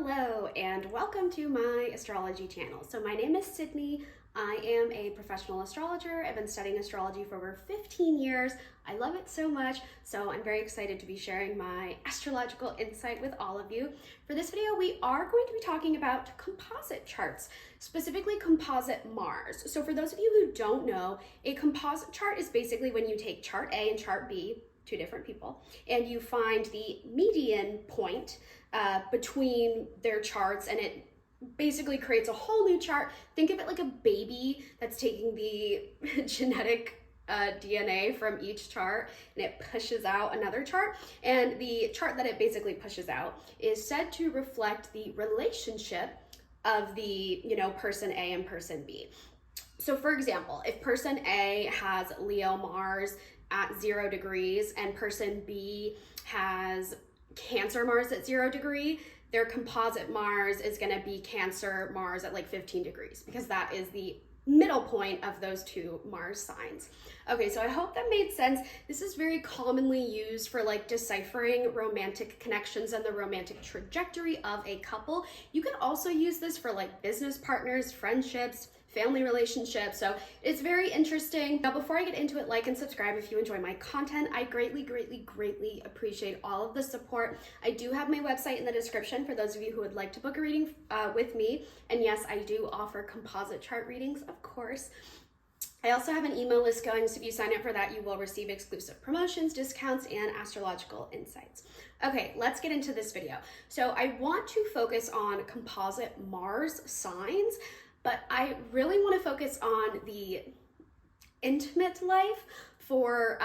Hello and welcome to my astrology channel. So my name is Sydney. I am a professional astrologer. I've been studying astrology for over 15 years. I love it so much, so I'm very excited to be sharing my astrological insight with all of you. For this video, we are going to be talking about composite charts, specifically composite Mars. So for those of you who don't know, a composite chart is basically when you take chart A and chart B, two different people, and you find the median point between their charts, and it basically creates a whole new chart. Think of it like a baby that's taking the genetic DNA from each chart and it pushes out another chart. And the chart that it basically pushes out is said to reflect the relationship of the, person A and person B. So for example, if person A has Leo Mars at 0 degrees and person B has Cancer Mars at 0 degree, their composite Mars is going to be Cancer Mars at like 15 degrees because that is the middle point of those two Mars signs. Okay, so I hope that made sense. This is very commonly used for like deciphering romantic connections and the romantic trajectory of a couple. You can also use this for like business partners, friendships, family relationships. So it's very interesting. Now, before I get into it, like and subscribe if you enjoy my content. I greatly appreciate all of the support. I do have my website in the description for those of you who would like to book a reading with me. And yes, I do offer composite chart readings, of course. I also have an email list going, so if you sign up for that, you will receive exclusive promotions, discounts, and astrological insights. Okay, let's get into this video. So I want to focus on composite Mars signs, but I really want to focus on the intimate life for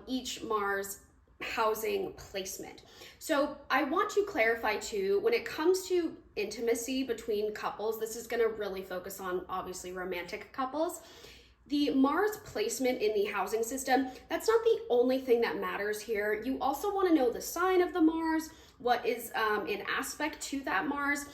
each Mars housing placement. So I want to clarify too, when it comes to intimacy between couples, this is going to really focus on obviously romantic couples. The Mars placement in the housing system, that's not the only thing that matters here. You also want to know the sign of the Mars, what is in aspect to that Mars.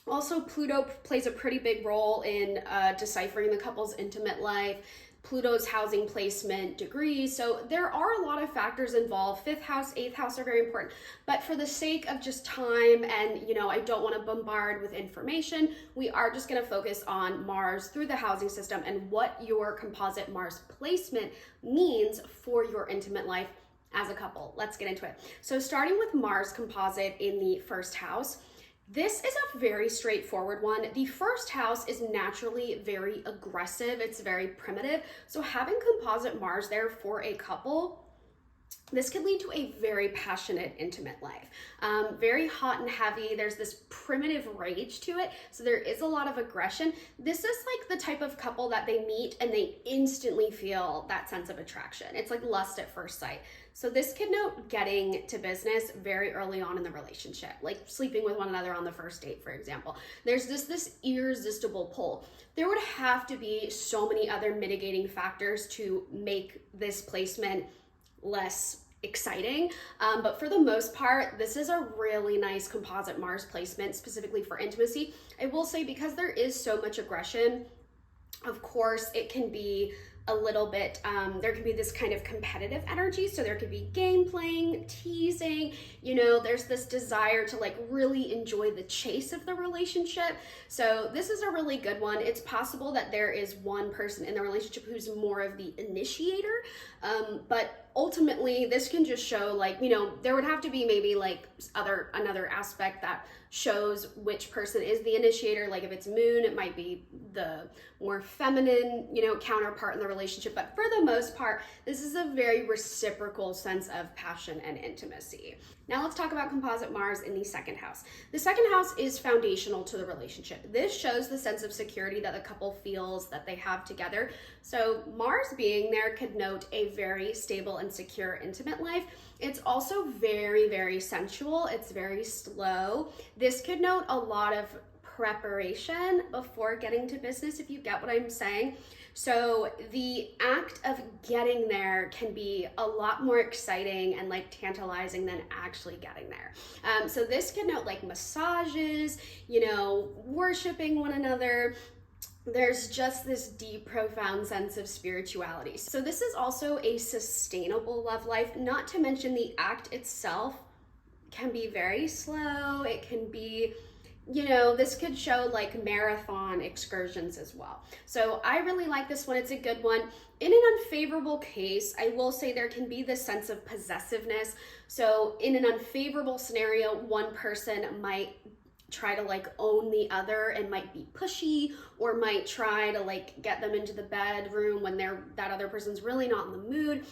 Also, Pluto plays a pretty big role in deciphering the couple's intimate life, Pluto's housing placement degrees. So there are a lot of factors involved. 5th house, 8th house are very important. But for the sake of just time and, I don't want to bombard with information, we are just going to focus on Mars through the housing system and what your composite Mars placement means for your intimate life as a couple. Let's get into it. So starting with Mars composite in the 1st house, this is a very straightforward one. The 1st house is naturally very aggressive. It's very primitive. So having composite Mars there for a couple, this can lead to a very passionate, intimate life. Very hot and heavy. There's this primitive rage to it. So there is a lot of aggression. This is like the type of couple that they meet and they instantly feel that sense of attraction. It's like lust at first sight. So this could note getting to business very early on in the relationship, like sleeping with one another on the first date, for example. There's this irresistible pull. There would have to be so many other mitigating factors to make this placement less exciting, but for the most part, this is a really nice composite Mars placement, specifically for intimacy. I will say, because there is so much aggression, of course, it can be a little bit, there can be this kind of competitive energy. So there could be game playing, teasing, there's this desire to like really enjoy the chase of the relationship. So this is a really good one. It's possible that there is one person in the relationship who's more of the initiator, but ultimately this can just show like, there would have to be maybe like another aspect that shows which person is the initiator. Like if it's moon, it might be the more feminine, counterpart in the relationship. But for the most part, this is a very reciprocal sense of passion and intimacy. Now let's talk about composite Mars in the 2nd house. The 2nd house is foundational to the relationship. This shows the sense of security that the couple feels that they have together. So Mars being there could note a very stable and secure intimate life. It's also very sensual. It's very slow. This could note a lot of preparation before getting to business, if you get what I'm saying. So the act of getting there can be a lot more exciting and like tantalizing than actually getting there. So this can note like massages, worshiping one another. There's just this deep, profound sense of spirituality. So this is also a sustainable love life, not to mention the act itself can be very slow. It can be you know, this could show like marathon excursions as well. So I really like this one. It's a good one. In an unfavorable case, I will say there can be this sense of possessiveness. So in an unfavorable scenario, one person might try to like own the other and might be pushy, or might try to like get them into the bedroom when that other person's really not in the mood.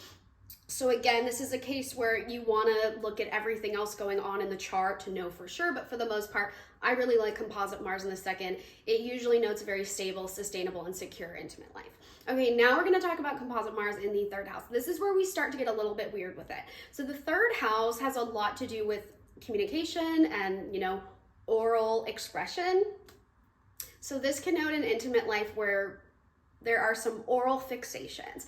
So again, this is a case where you want to look at everything else going on in the chart to know for sure, but for the most part, I really like composite Mars in the second. It usually notes very stable, sustainable, and secure intimate life. Okay, now we're going to talk about composite Mars in the third house. This is where we start to get a little bit weird with it. So the third house has a lot to do with communication and, you know, oral expression. So this can note an intimate life where there are some oral fixations.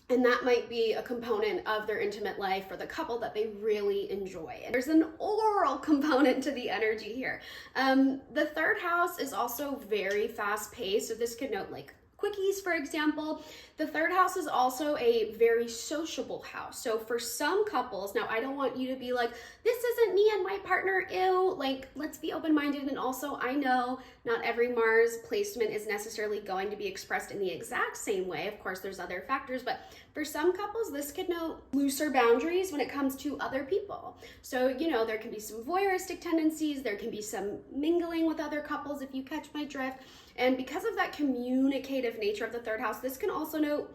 And that might be a component of their intimate life for the couple that they really enjoy. And there's an oral component to the energy here. The third house is also very fast paced. So this could note like quickies, for example. The third house is also a very sociable house. So for some couples, now I don't want you to be like, this isn't me and my partner, ew. Like, let's be open-minded. And also, I know not every Mars placement is necessarily going to be expressed in the exact same way. Of course, there's other factors, but for some couples, this could note looser boundaries when it comes to other people. So, you know, there can be some voyeuristic tendencies. There can be some mingling with other couples, if you catch my drift. And because of that communicative nature of the third house, this can also note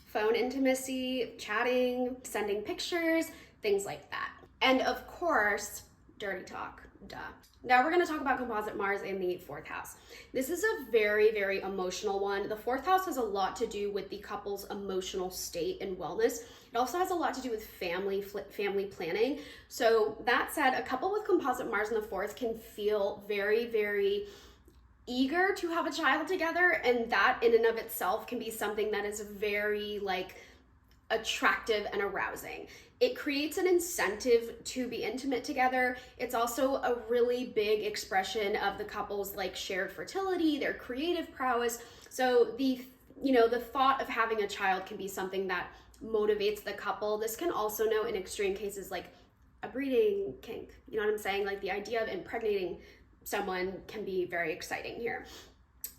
phone intimacy, chatting, sending pictures, things like that. And of course, dirty talk, duh. Now we're going to talk about composite Mars in the fourth house. This is a very, very emotional one. The fourth house has a lot to do with the couple's emotional state and wellness. It also has a lot to do with family planning. So that said, a couple with composite Mars in the fourth can feel very, very eager to have a child together, and that in and of itself can be something that is very like attractive and arousing. It creates an incentive to be intimate together. It's also a really big expression of the couple's like shared fertility, their creative prowess. So the thought of having a child can be something that motivates the couple. This can also note in extreme cases like a breeding kink. You know what I'm saying? Like the idea of impregnating someone can be very exciting here.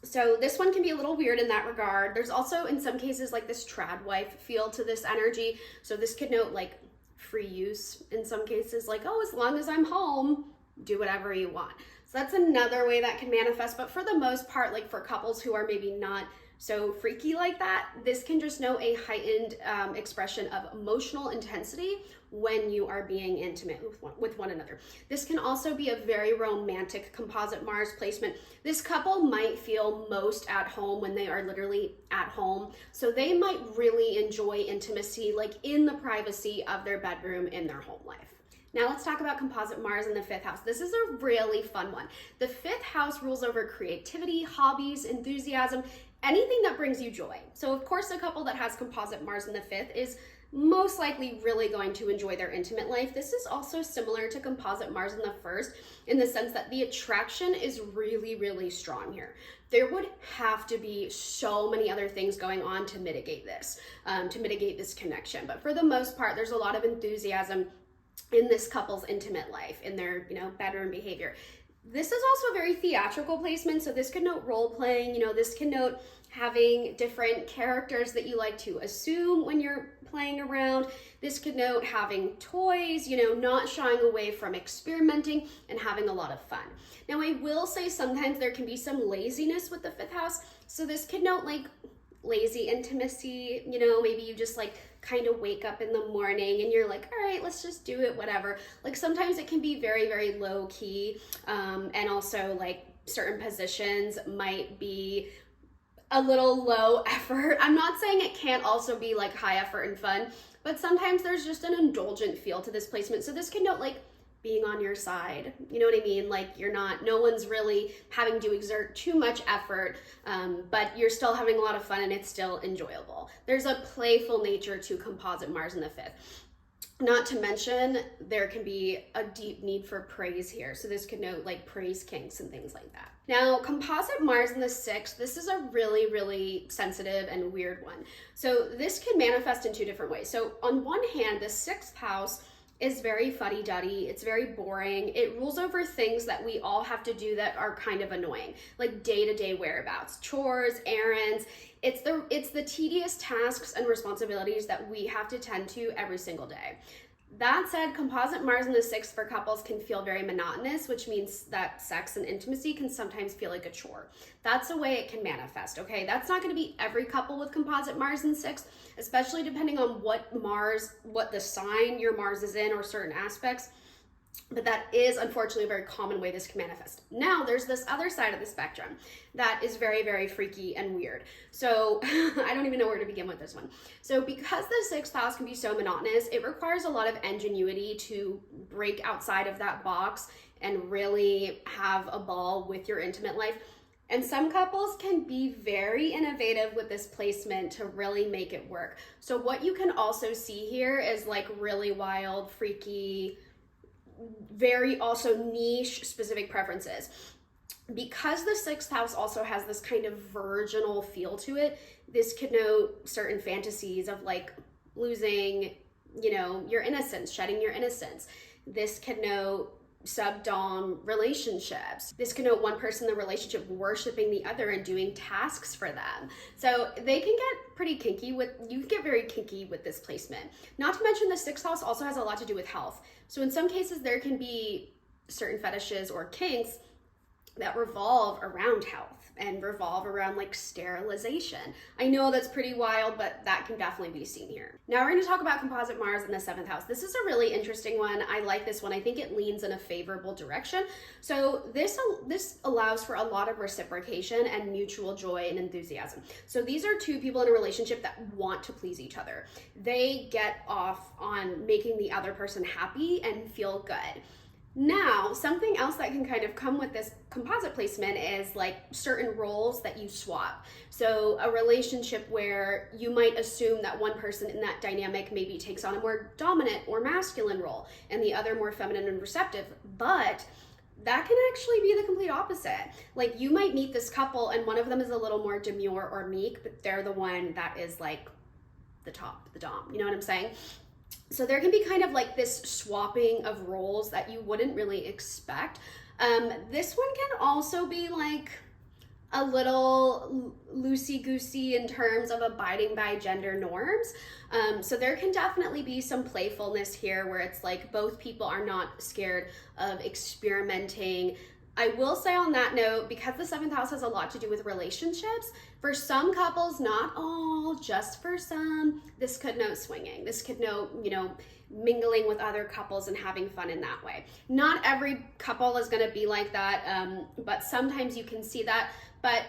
So this one can be a little weird in that regard. There's also in some cases like this trad wife feel to this energy. So this could note like free use in some cases, like, oh, as long as I'm home, do whatever you want. So that's another way that can manifest. But for the most part, like for couples who are maybe not so freaky like that, this can just note a heightened expression of emotional intensity when you are being intimate with one another. This can also be a very romantic composite Mars placement. This couple might feel most at home when they are literally at home. So they might really enjoy intimacy like in the privacy of their bedroom in their home life. Now let's talk about composite Mars in the fifth house. This is a really fun one. The fifth house rules over creativity, hobbies, enthusiasm, anything that brings you joy. So of course, a couple that has composite Mars in the fifth is most likely really going to enjoy their intimate life. This is also similar to composite Mars in the first in the sense that the attraction is really, really strong here. There would have to be so many other things going on to mitigate this connection. But for the most part, there's a lot of enthusiasm in this couple's intimate life, in their, bedroom behavior. This is also a very theatrical placement, so this could note role playing, this can note having different characters that you like to assume when you're playing around. This could note having toys, not shying away from experimenting and having a lot of fun. Now, I will say sometimes there can be some laziness with the fifth house, so this could note like lazy intimacy, maybe you just like kind of wake up in the morning and you're like, all right, let's just do it, whatever. Like sometimes it can be very, very low key, and also like certain positions might be a little low effort. I'm not saying it can't also be like high effort and fun, but sometimes there's just an indulgent feel to this placement. So this can note like being on your side, you know what I mean? Like no one's really having to exert too much effort, but you're still having a lot of fun and it's still enjoyable. There's a playful nature to composite Mars in the fifth. Not to mention, there can be a deep need for praise here. So this could note like praise kinks and things like that. Now, composite Mars in the sixth, this is a really, really sensitive and weird one. So this can manifest in two different ways. So on one hand, the sixth house is very fuddy-duddy. It's very boring. It rules over things that we all have to do that are kind of annoying, like day-to-day whereabouts, chores, errands. It's the tedious tasks and responsibilities that we have to tend to every single day. That said, composite Mars in the 6th for couples can feel very monotonous, which means that sex and intimacy can sometimes feel like a chore. That's the way it can manifest, okay? That's not going to be every couple with composite Mars in 6th, especially depending on what the sign your Mars is in or certain aspects. But that is unfortunately a very common way this can manifest. Now, there's this other side of the spectrum that is very, very freaky and weird. So I don't even know where to begin with this one. So because the 6th house can be so monotonous, it requires a lot of ingenuity to break outside of that box and really have a ball with your intimate life. And some couples can be very innovative with this placement to really make it work. So what you can also see here is like really wild, freaky, very also niche specific preferences. Because the 6th house also has this kind of virginal feel to it, this could note certain fantasies of like losing, your innocence, shedding your innocence. This could note sub-dom relationships. This can note one person in the relationship worshiping the other and doing tasks for them. So they can get pretty kinky you can get very kinky with this placement. Not to mention the 6th house also has a lot to do with health. So in some cases there can be certain fetishes or kinks that revolve around health and revolve around like sterilization. I know that's pretty wild, but that can definitely be seen here. Now we're going to talk about composite Mars in the 7th house. This is a really interesting one. I like this one. I think it leans in a favorable direction. So this allows for a lot of reciprocation and mutual joy and enthusiasm. So these are two people in a relationship that want to please each other. They get off on making the other person happy and feel good. Now, something else that can kind of come with this composite placement is like certain roles that you swap. So a relationship where you might assume that one person in that dynamic maybe takes on a more dominant or masculine role and the other more feminine and receptive, but that can actually be the complete opposite. Like you might meet this couple and one of them is a little more demure or meek, but they're the one that is like the top, the dom, you know what I'm saying? So there can be kind of like this swapping of roles that you wouldn't really expect. This one can also be like a little loosey-goosey in terms of abiding by gender norms. So there can definitely be some playfulness here where it's like both people are not scared of experimenting. I will say on that note, because the 7th house has a lot to do with relationships, for some couples, not all, just for some, this could note swinging. This could note, mingling with other couples and having fun in that way. Not every couple is going to be like that, but sometimes you can see that. But,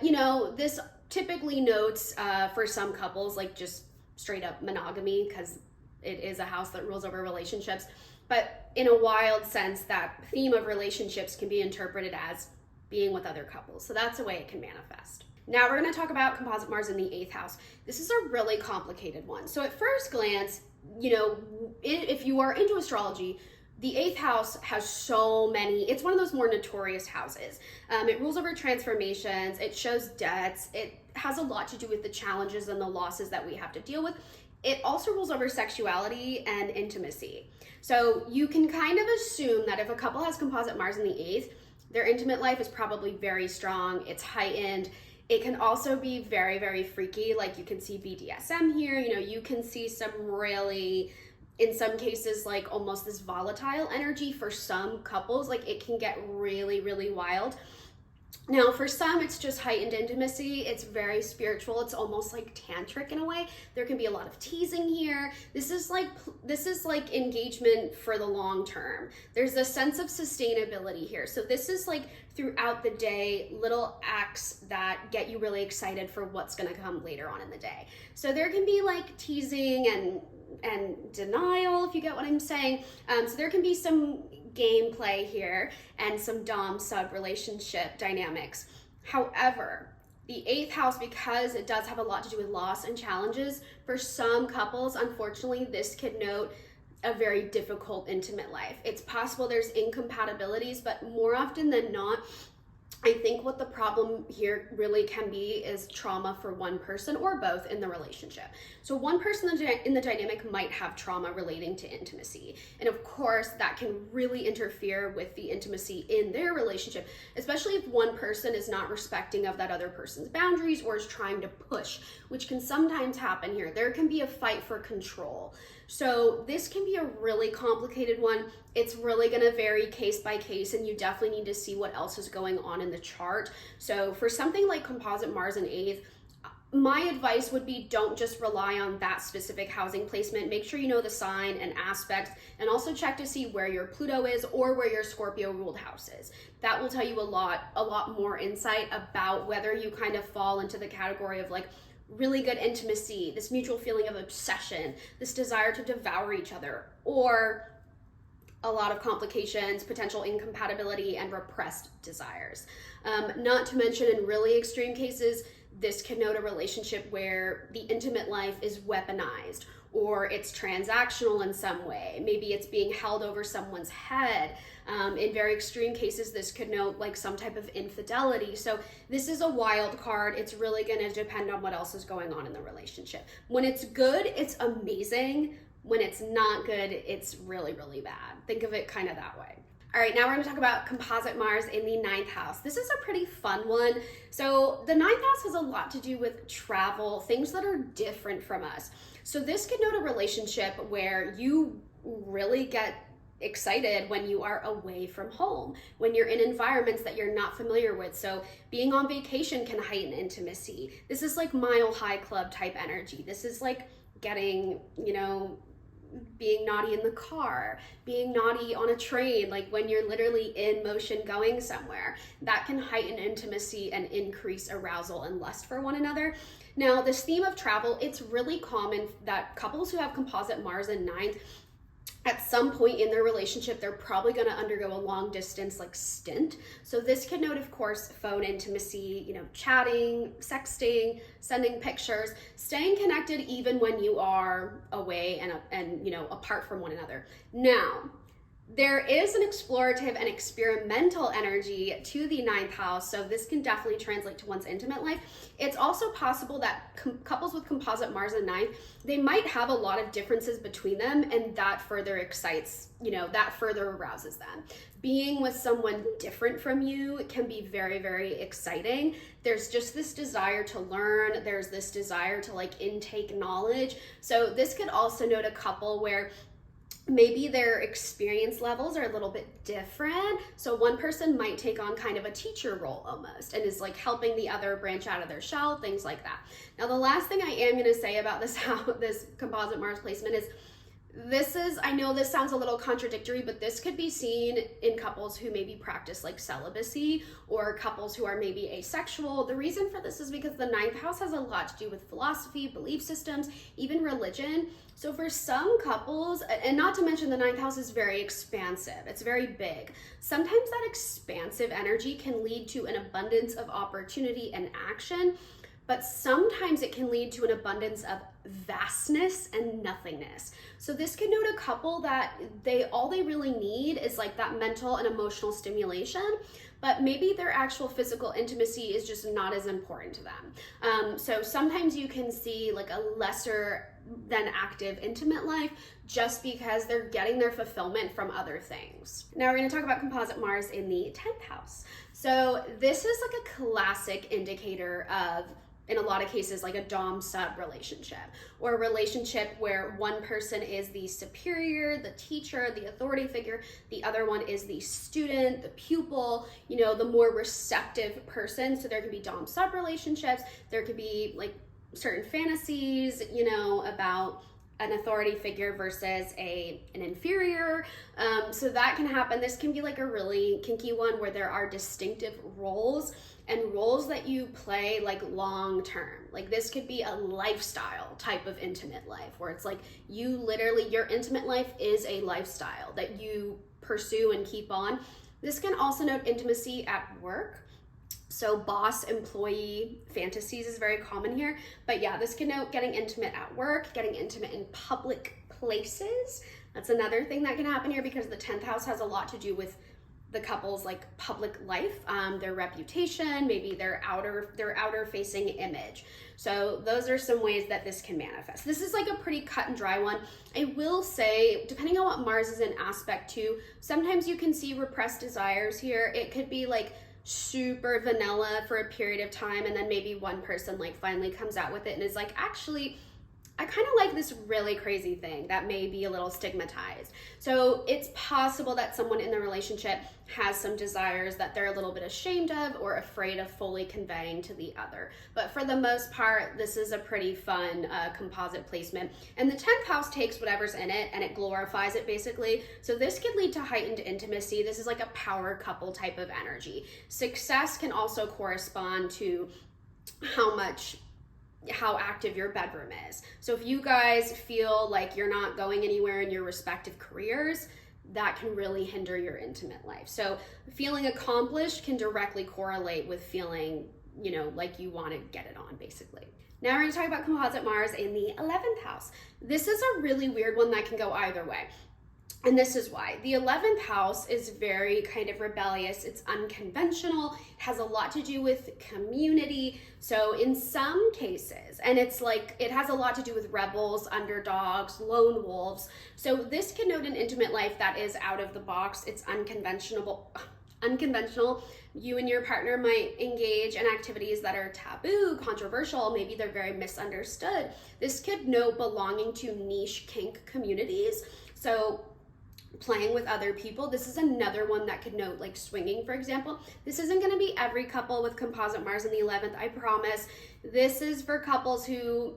this typically notes for some couples, like just straight up monogamy, because it is a house that rules over relationships. But in a wild sense, that theme of relationships can be interpreted as being with other couples. So that's the way it can manifest. Now we're going to talk about composite Mars in the 8th house. This is a really complicated one. So at first glance, if you are into astrology, the 8th house has so many, it's one of those more notorious houses. It rules over transformations, it shows debts, it has a lot to do with the challenges and the losses that we have to deal with. It also rules over sexuality and intimacy. So you can kind of assume that if a couple has composite Mars in the 8th, their intimate life is probably very strong, it's heightened. It can also be very, very freaky. Like you can see BDSM here, you can see some really, in some cases, like almost this volatile energy for some couples. Like it can get really, really wild. Now, for some, it's just heightened intimacy. It's very spiritual. It's almost like tantric in a way. There can be a lot of teasing here. This is like engagement for the long term. There's a sense of sustainability here. So this is like throughout the day, little acts that get you really excited for what's going to come later on in the day. So there can be like teasing and denial, if you get what I'm saying. So there can be some gameplay here and some dom-sub relationship dynamics. However, the 8th house, because it does have a lot to do with loss and challenges, for some couples, unfortunately, this could note a very difficult intimate life. It's possible there's incompatibilities, but more often than not, I think what the problem here really can be is trauma for one person or both in the relationship. So one person in the dynamic might have trauma relating to intimacy. And of course, that can really interfere with the intimacy in their relationship, especially if one person is not respecting of that other person's boundaries or is trying to push, which can sometimes happen here. There can be a fight for control. So this can be a really complicated one. It's really going to vary case by case, and you definitely need to see what else is going on in the chart. So for something like composite Mars in 8th, my advice would be don't just rely on that specific housing placement. Make sure you know the sign and aspects, and also check to see where your Pluto is or where your Scorpio ruled house is. That will tell you a lot more insight about whether you kind of fall into the category of like really good intimacy, this mutual feeling of obsession, this desire to devour each other, or a lot of complications, potential incompatibility, and repressed desires. Not to mention, in really extreme cases, this can note a relationship where the intimate life is weaponized, or it's transactional in some way. Maybe it's being held over someone's head. In very extreme cases, this could note like some type of infidelity. So this is a wild card. It's really going to depend on what else is going on in the relationship. When it's good, it's amazing. When it's not good, it's really, really bad. Think of it kind of that way. All right, now we're going to talk about composite Mars in the 9th house. This is a pretty fun one. So the 9th house has a lot to do with travel, things that are different from us. So this could note a relationship where you really get excited when you are away from home, when you're in environments that you're not familiar with. So being on vacation can heighten intimacy. This is like Mile High Club type energy. This is like getting, being naughty in the car, being naughty on a train, like when you're literally in motion going somewhere. That can heighten intimacy and increase arousal and lust for one another. Now, this theme of travel, it's really common that couples who have composite Mars in 9th, at some point in their relationship, they're probably going to undergo a long distance like stint. So this can note, of course, phone intimacy, chatting, sexting, sending pictures, staying connected even when you are away and apart from one another. Now, there is an explorative and experimental energy to the 9th house, so this can definitely translate to one's intimate life. It's also possible that couples with composite Mars in 9th, they might have a lot of differences between them, and that further excites, that further arouses them. Being with someone different from you can be very, very exciting. There's just this desire to learn. There's this desire to intake knowledge. So this could also note a couple where maybe their experience levels are a little bit different. So one person might take on kind of a teacher role almost and is helping the other branch out of their shell, things like that. Now, the last thing I am going to say about this composite Mars placement is I know this sounds a little contradictory, but this could be seen in couples who maybe practice celibacy, or couples who are maybe asexual. The reason for this is because the 9th house has a lot to do with philosophy, belief systems, even religion. So for some couples, and not to mention the 9th house is very expansive, it's very big. Sometimes that expansive energy can lead to an abundance of opportunity and action, but sometimes it can lead to an abundance of vastness and nothingness. So this can note a couple that all they really need is that mental and emotional stimulation, but maybe their actual physical intimacy is just not as important to them. So sometimes you can see a lesser than active intimate life just because they're getting their fulfillment from other things. Now we're going to talk about composite Mars in the 10th house. So this is a classic indicator of, in a lot of cases, a dom-sub relationship, or a relationship where one person is the superior, the teacher, the authority figure, the other one is the student, the pupil, the more receptive person. So there could be dom-sub relationships, there could be certain fantasies, about an authority figure versus an inferior. So that can happen. This can be a really kinky one where there are distinctive roles and roles that you play long term. This could be a lifestyle type of intimate life where it's your intimate life is a lifestyle that you pursue and keep on. This can also note intimacy at work. So boss employee fantasies is very common here, but yeah, this can note getting intimate at work, getting intimate in public places. That's another thing that can happen here because the 10th house has a lot to do with the couple's like public life, their reputation, maybe their outer facing image. So those are some ways that this can manifest. This is like a pretty cut and dry one. I will say, depending on what Mars is in aspect to, sometimes you can see repressed desires here. It could be like super vanilla for a period of time, and then maybe one person like finally comes out with it and is like, actually, I kind of like this really crazy thing that may be a little stigmatized. So it's possible that someone in the relationship has some desires that they're a little bit ashamed of or afraid of fully conveying to the other. But for the most part, this is a pretty fun composite placement. And the 10th house takes whatever's in it and it glorifies it basically. So this could lead to heightened intimacy. This is like a power couple type of energy. Success can also correspond to how active your bedroom is. So if you guys feel like you're not going anywhere in your respective careers, that can really hinder your intimate life. So feeling accomplished can directly correlate with feeling, like you want to get it on, basically. Now we're going to talk about composite Mars in the 11th house. This is a really weird one that can go either way. And this is why. The 11th house is very kind of rebellious. It's unconventional, has a lot to do with community. So in some cases, and it's like, it has a lot to do with rebels, underdogs, lone wolves. So this can note an intimate life that is out of the box. It's unconventional. You and your partner might engage in activities that are taboo, controversial, maybe they're very misunderstood. This could note belonging to niche kink communities. So playing with other people. This is another one that could note like swinging, for example. This isn't going to be every couple with composite Mars in the 11th, I promise. This is for couples who,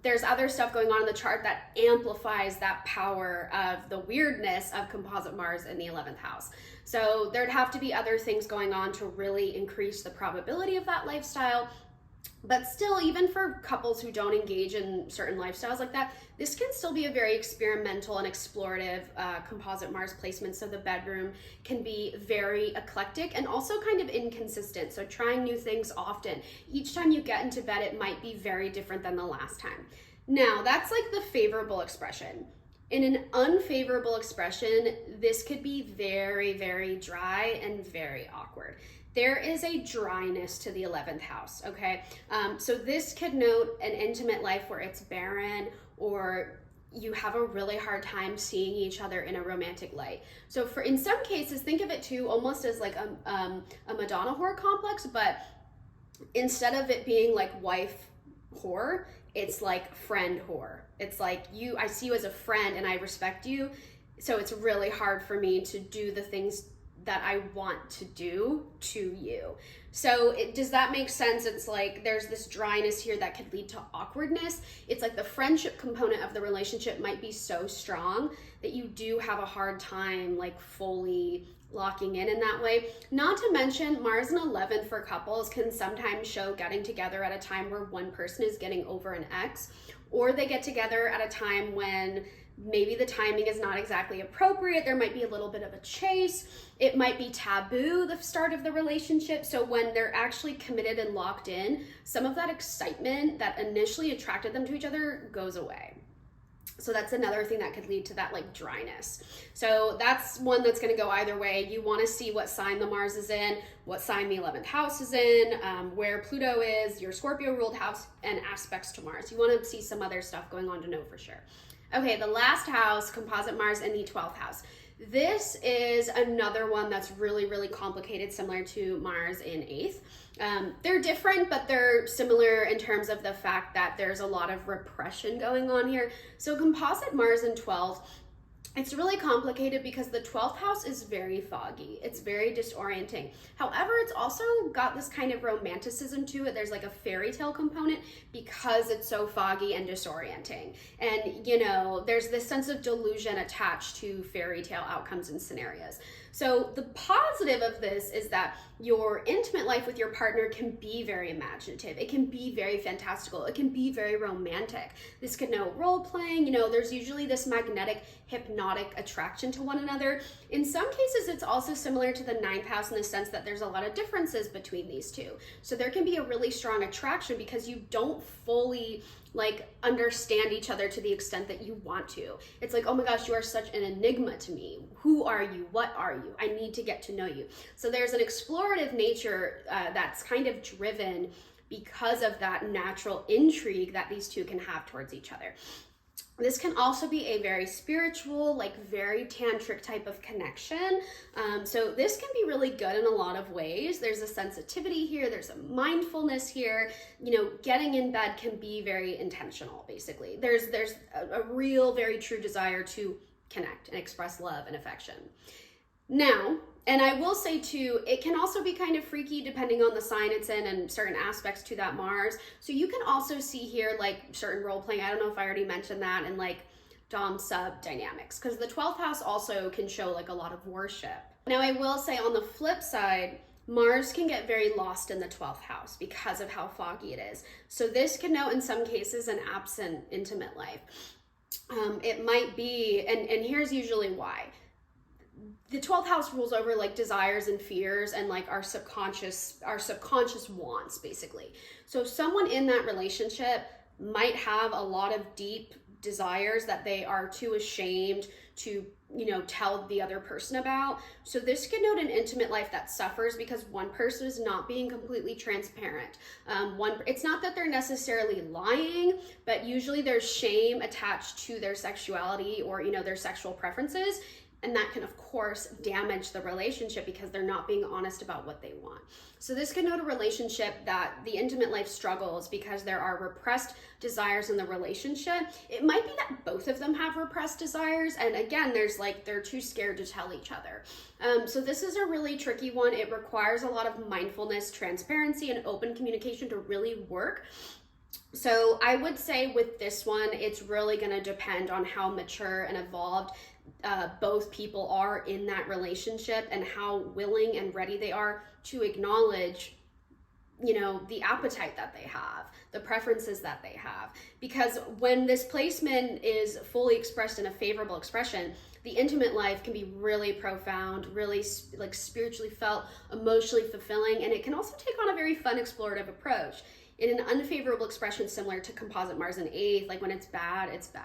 there's other stuff going on in the chart that amplifies that power of the weirdness of composite Mars in the 11th house. So there'd have to be other things going on to really increase the probability of that lifestyle. But still, even for couples who don't engage in certain lifestyles like that, this can still be a very experimental and explorative composite Mars placement. So the bedroom can be very eclectic and also kind of inconsistent. So trying new things often. Each time you get into bed, it might be very different than the last time. Now, that's like the favorable expression. In an unfavorable expression, this could be very, very dry and very awkward. There is a dryness to the 11th house, okay? So this could note an intimate life where it's barren, or you have a really hard time seeing each other in a romantic light. So in some cases, think of it too almost as like a Madonna whore complex, but instead of it being like wife whore, it's like friend whore. It's like I see you as a friend and I respect you, so it's really hard for me to do the things that I want to do to you. So does that make sense? It's like there's this dryness here that could lead to awkwardness. It's like the friendship component of the relationship might be so strong that you do have a hard time like fully locking in that way. Not to mention Mars in 11th for couples can sometimes show getting together at a time where one person is getting over an ex, or they get together at a time when maybe the timing is not exactly appropriate. There might be a little bit of a chase. It might be taboo, the start of the relationship. So when they're actually committed and locked in, some of that excitement that initially attracted them to each other goes away. So that's another thing that could lead to that like dryness. So that's one that's going to go either way. You want to see what sign the Mars is in, what sign the 11th house is in, where Pluto is, your Scorpio ruled house, and aspects to Mars. You want to see some other stuff going on to know for sure. Okay, the last house, composite Mars in the 12th house. This is another one that's really, really complicated, similar to Mars in 8th. They're different, but they're similar in terms of the fact that there's a lot of repression going on here. So composite Mars in 12th, it's really complicated because the 12th house is very foggy. It's very disorienting. However, it's also got this kind of romanticism to it. There's like a fairy tale component because it's so foggy and disorienting. And, there's this sense of delusion attached to fairy tale outcomes and scenarios. So the positive of this is that your intimate life with your partner can be very imaginative. It can be very fantastical. It can be very romantic. This could know role playing. There's usually this magnetic, hypnotic attraction to one another. In some cases, it's also similar to the 9th house in the sense that there's a lot of differences between these two. So there can be a really strong attraction because you don't fully like understand each other to the extent that you want to. It's like, oh my gosh, you are such an enigma to me. Who are you? What are you? I need to get to know you. So there's an explorative nature that's kind of driven because of that natural intrigue that these two can have towards each other. This can also be a very spiritual, like very tantric type of connection. So this can be really good in a lot of ways. There's a sensitivity here, there's a mindfulness here. You know, getting in bed can be very intentional, basically. There's a real, very true desire to connect and express love and affection. Now, and I will say too, it can also be kind of freaky depending on the sign it's in and certain aspects to that Mars. So you can also see here like certain role playing. I don't know if I already mentioned that, and like Dom sub dynamics, because the 12th house also can show like a lot of worship. Now I will say on the flip side, Mars can get very lost in the 12th house because of how foggy it is. So this can note in some cases an absent intimate life. It might be, and here's usually why. The 12th house rules over like desires and fears and like our subconscious wants, basically. So someone in that relationship might have a lot of deep desires that they are too ashamed to, you know, tell the other person about. So this can note an intimate life that suffers because one person is not being completely transparent. It's not that they're necessarily lying, but usually there's shame attached to their sexuality or, you know, their sexual preferences. And that can, of course, damage the relationship because they're not being honest about what they want. So this can note a relationship that the intimate life struggles because there are repressed desires in the relationship. It might be that both of them have repressed desires. And again, they're too scared to tell each other. So this is a really tricky one. It requires a lot of mindfulness, transparency, and open communication to really work. So I would say with this one, it's really going to depend on how mature and evolved both people are in that relationship and how willing and ready they are to acknowledge, you know, the appetite that they have, the preferences that they have. Because when this placement is fully expressed in a favorable expression, the intimate life can be really profound, really like spiritually felt, emotionally fulfilling, and it can also take on a very fun explorative approach. In an unfavorable expression similar to composite Mars in 8th, like when it's bad, it's bad.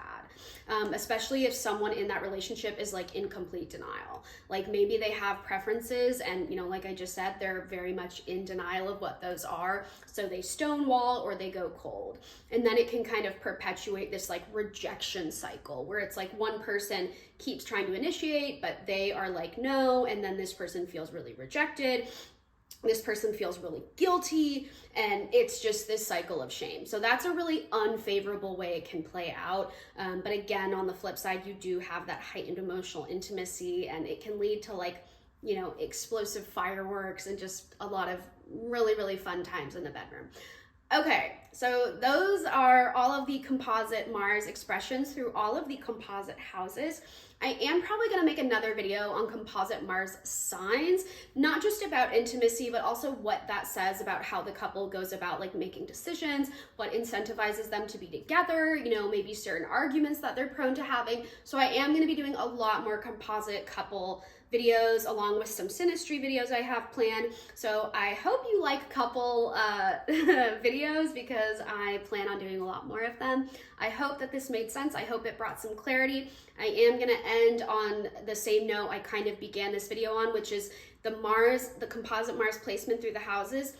Especially if someone in that relationship is like in complete denial. Like maybe they have preferences and, you know, like I just said, they're very much in denial of what those are. So they stonewall or they go cold. And then it can kind of perpetuate this like rejection cycle where it's like one person keeps trying to initiate, but they are like, no. And then this person feels really rejected. This person feels really guilty, and it's just this cycle of shame. So that's a really unfavorable way it can play out. But again, on the flip side, you do have that heightened emotional intimacy, and it can lead to like, you know, explosive fireworks and just a lot of really, really fun times in the bedroom. Okay, so those are all of the composite Mars expressions through all of the composite houses. I am probably going to make another video on composite Mars signs, not just about intimacy, but also what that says about how the couple goes about like making decisions, what incentivizes them to be together, you know, maybe certain arguments that they're prone to having. So I am going to be doing a lot more composite couple videos along with some synastry videos I have planned. So I hope you like couple videos because I plan on doing a lot more of them. I hope that this made sense. I hope it brought some clarity. I am gonna end on the same note I kind of began this video on, which is the composite Mars placement through the houses.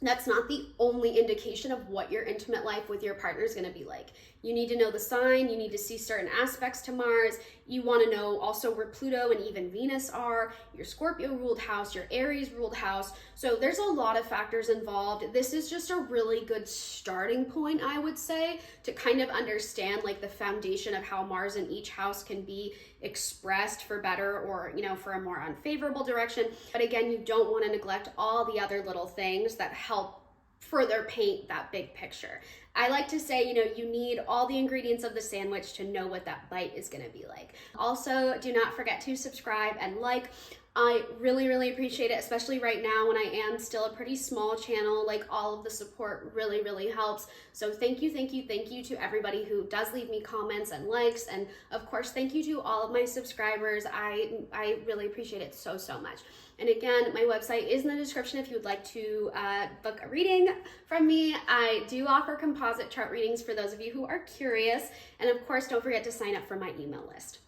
That's not the only indication of what your intimate life with your partner is going to be like. You need to know the sign, you need to see certain aspects to Mars, you want to know also where Pluto and even Venus are, your Scorpio ruled house, your Aries ruled house. So there's a lot of factors involved. This is just a really good starting point, I would say, to kind of understand like the foundation of how Mars in each house can be expressed for better or, you know, for a more unfavorable direction. But again, you don't want to neglect all the other little things that help further paint that big picture. I like to say, you know, you need all the ingredients of the sandwich to know what that bite is going to be like. Also, do not forget to subscribe and like. I really, really appreciate it, especially right now when I am still a pretty small channel. Like, all of the support really, really helps. So thank you, thank you, thank you to everybody who does leave me comments and likes. And of course, thank you to all of my subscribers. I really appreciate it so, so much. And again, my website is in the description if you would like to book a reading from me. I do offer composite composite chart readings for those of you who are curious. And of course, don't forget to sign up for my email list.